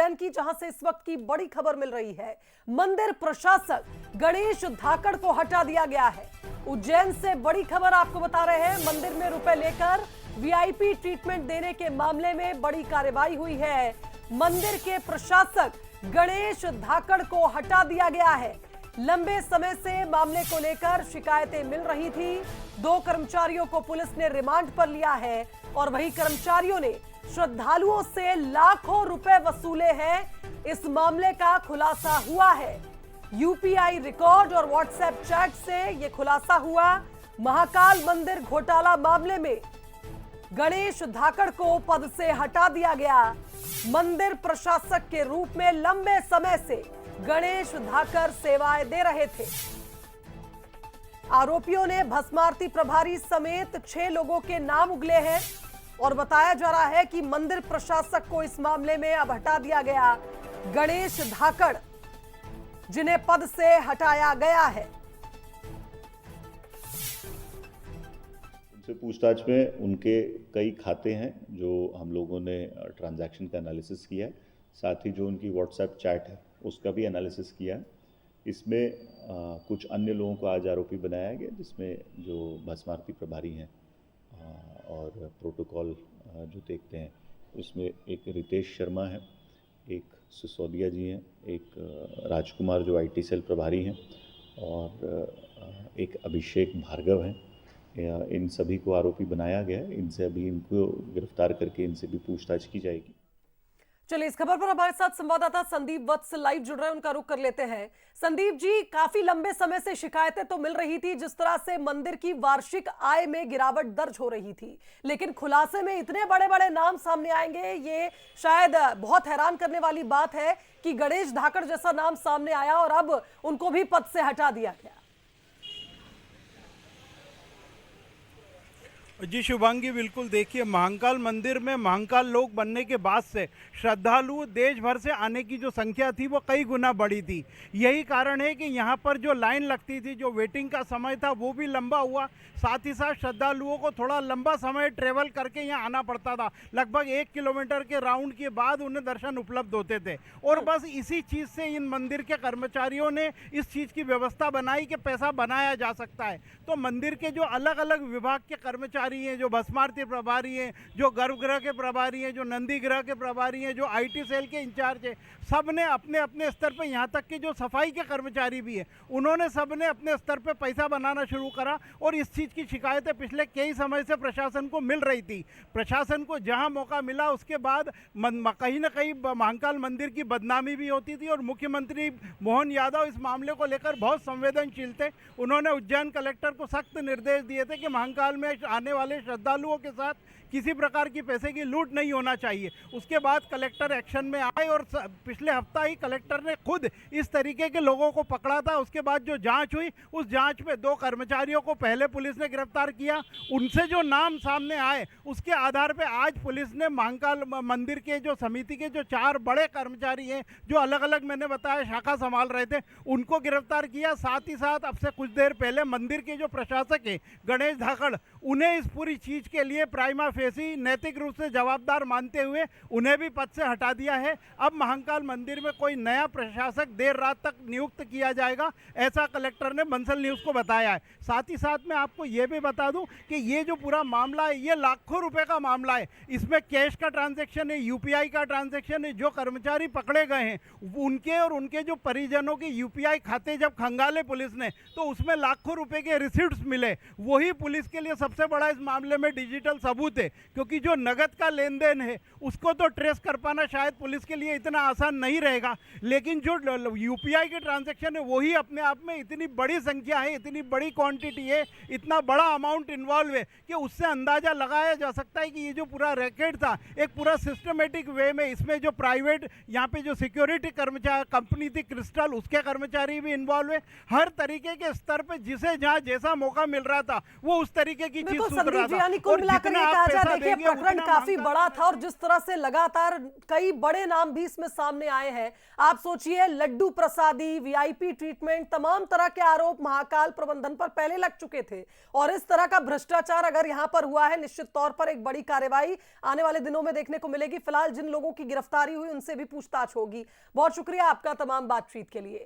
उज्जैन की, जहां से इस वक्त की बड़ी खबर मिल रही है। मंदिर प्रशासक गणेश धाकड़ को हटा दिया गया है। उज्जैन से बड़ी खबर आपको बता रहे हैं। मंदिर में रुपए लेकर वीआईपी ट्रीटमेंट देने के मामले में बड़ी कार्रवाई हुई है। मंदिर के प्रशासक गणेश धाकड़ को हटा दिया गया है। लंबे समय से मामले को लेकर शिकायतें मिल रही थी। 2 कर्मचारियों को पुलिस ने रिमांड पर लिया है और वही कर्मचारियों ने श्रद्धालुओं से लाखों रुपए वसूले हैं। इस मामले का खुलासा हुआ है। यूपीआई रिकॉर्ड और व्हाट्सएप चैट से यह खुलासा हुआ। महाकाल मंदिर घोटाला मामले में गणेश धाकड़ को पद से हटा दिया गया। मंदिर प्रशासक के रूप में लंबे समय से गणेश धाकड़ सेवाएं दे रहे थे। आरोपियों ने भस्मारती प्रभारी समेत 6 लोगों के नाम उगले हैं और बताया जा रहा है कि मंदिर प्रशासक को इस मामले में अब हटा दिया गया। गणेश धाकड़ जिन्हें पद से हटाया गया है। उनसे पूछताछ में उनके कई खाते हैं जो हम लोगों ने ट्रांजैक्शन का एनालिसिस किया है, साथ ही जो उनकी व्हाट्सएप चैट है उसका भी एनालिसिस किया है। इसमें कुछ अन्य लोगों को आज आरोपी बनाया गया, जिसमें जो भस्मारती प्रभारी हैं और प्रोटोकॉल जो देखते हैं उसमें एक रितेश शर्मा है, एक सिसोदिया जी हैं, एक राजकुमार जो आईटी सेल प्रभारी हैं और एक अभिषेक भार्गव हैं। इन सभी को आरोपी बनाया गया है। इनसे अभी इनको गिरफ्तार करके इनसे भी पूछताछ की जाएगी। चलिए, इस खबर पर हमारे साथ संवाददाता संदीप वत्स लाइव जुड़ रहे हैं, उनका रुख कर लेते हैं। संदीप जी, काफी लंबे समय से शिकायतें तो मिल रही थी जिस तरह से मंदिर की वार्षिक आय में गिरावट दर्ज हो रही थी, लेकिन खुलासे में इतने बड़े बड़े नाम सामने आएंगे ये शायद बहुत हैरान करने वाली बात है कि गणेश धाकड़ जैसा नाम सामने आया और अब उनको भी पद से हटा दिया गया। जी शुभांगी, बिल्कुल देखिए, महाकाल मंदिर में महाकाल लोक बनने के बाद से श्रद्धालु देश भर से आने की जो संख्या थी वो कई गुना बढ़ी थी। यही कारण है कि यहाँ पर जो लाइन लगती थी, जो वेटिंग का समय था वो भी लंबा हुआ। साथ ही साथ श्रद्धालुओं को थोड़ा लंबा समय ट्रेवल करके यहाँ आना पड़ता था। लगभग 1 किलोमीटर के राउंड के बाद उन्हें दर्शन उपलब्ध होते थे और बस इसी चीज़ से इन मंदिर के कर्मचारियों ने इस चीज़ की व्यवस्था बनाई कि पैसा बनाया जा सकता है। तो मंदिर के जो अलग अलग विभाग के कर्मचारी हैं, जो भस्मारती प्रभारी हैं, जो गर्भगृह के प्रभारी हैं, जो नंदी गृह के प्रभारी हैं, जो आईटी सेल के इंचार्ज हैं, सब ने अपने अपने स्तर पे, यहाँ तक कि जो सफाई के कर्मचारी भी हैं, उन्होंने सब ने अपने स्तर पे पैसा बनाना शुरू करा। और इस चीज़ की शिकायतें पिछले कई समय से प्रशासन को मिल रही थी। प्रशासन को जहाँ मौका मिला उसके बाद कहीं ना कहीं महाकाल मंदिर की बदनामी भी होती थी और मुख्यमंत्री मोहन यादव इस मामले को लेकर बहुत संवेदनशील थे। उन्होंने उज्जैन कलेक्टर को सख्त निर्देश दिए थे कि महाकाल में आने वाले श्रद्धालुओं के साथ किसी प्रकार की पैसे की लूट नहीं होना चाहिए। उसके बाद कलेक्टर एक्शन में आए और पिछले हफ्ता ही कलेक्टर ने खुद इस तरीके के लोगों को पकड़ा था। उसके बाद जो जांच हुई, उस जांच में 2 कर्मचारियों को पहले पुलिस ने गिरफ्तार किया। उनसे जो नाम सामने आए उसके आधार पर आज पुलिस ने महाकाल मंदिर के जो समिति के जो 4 बड़े कर्मचारी हैं, जो अलग अलग मैंने बताया शाखा संभाल रहे थे, उनको गिरफ्तार किया। साथ ही साथ अब से कुछ देर पहले मंदिर के जो प्रशासक हैं गणेश धाकड़, उन्हें इस पूरी चीज़ के लिए प्राइमा फेसी नैतिक रूप से जवाबदार मानते हुए उन्हें भी पद से हटा दिया है। अब महाकाल मंदिर में कोई नया प्रशासक देर रात तक नियुक्त किया जाएगा, ऐसा कलेक्टर ने बंसल न्यूज़ को बताया है। साथ ही साथ मैं आपको ये भी बता दूं कि ये जो पूरा मामला है ये लाखों रुपए का मामला है। इसमें कैश का ट्रांजैक्शन है, यूपीआई का ट्रांजैक्शन है। जो कर्मचारी पकड़े गए हैं उनके और उनके जो परिजनों के यूपीआई खाते जब खंगाले पुलिस ने, तो उसमें लाखों रुपए के रिसिप्ट्स मिले। वही पुलिस के लिए सबसे बड़ा इस मामले में डिजिटल सबूत है, क्योंकि जो नगद का लेन देन है उसको तो ट्रेस कर पाना शायद पुलिस के लिए इतना आसान नहीं रहेगा, लेकिन जो यूपीआई के ट्रांजैक्शन है वही अपने आप में इतनी बड़ी संख्या है, इतनी बड़ी क्वांटिटी है, इतना बड़ा अमाउंट इन्वॉल्व है कि उससे अंदाजा लगाया जा सकता है कि ये जो पूरा रैकेट था एक पूरा सिस्टमेटिक वे में, इसमें जो प्राइवेट यहाँ पे जो सिक्योरिटी कर्मचारी कंपनी थी क्रिस्टल, उसके कर्मचारी भी इन्वॉल्व है। हर तरीके के स्तर पे जिसे जहाँ जैसा मौका मिल रहा था वो उस तरीके की चीज उतर रहा जी, था। यानी कुल और मिलाकर जितना ये आप कहा जाए, पैसा देखिए देंगे, प्रकरण उतना काफी महाकाल बड़ा मंदिर था और जिस तरह से लगातार कई बड़े नाम भी इसमें सामने आए हैं। आप सोचिए, लड्डू प्रसादी, वीआईपी ट्रीटमेंट, तमाम तरह के आरोप महाकाल प्रबंधन पर पहले लग चुके थे और इस तरह का भ्रष्टाचार अगर यहां पर हुआ है, निश्चित तौर पर एक बड़ी कार्रवाई आने वाले दिनों में देखने को मिलेगी। फिलहाल जिन लोगों की गिरफ्तारी हुई उनसे भी पूछताछ होगी। बहुत शुक्रिया आपका तमाम बातचीत के लिए।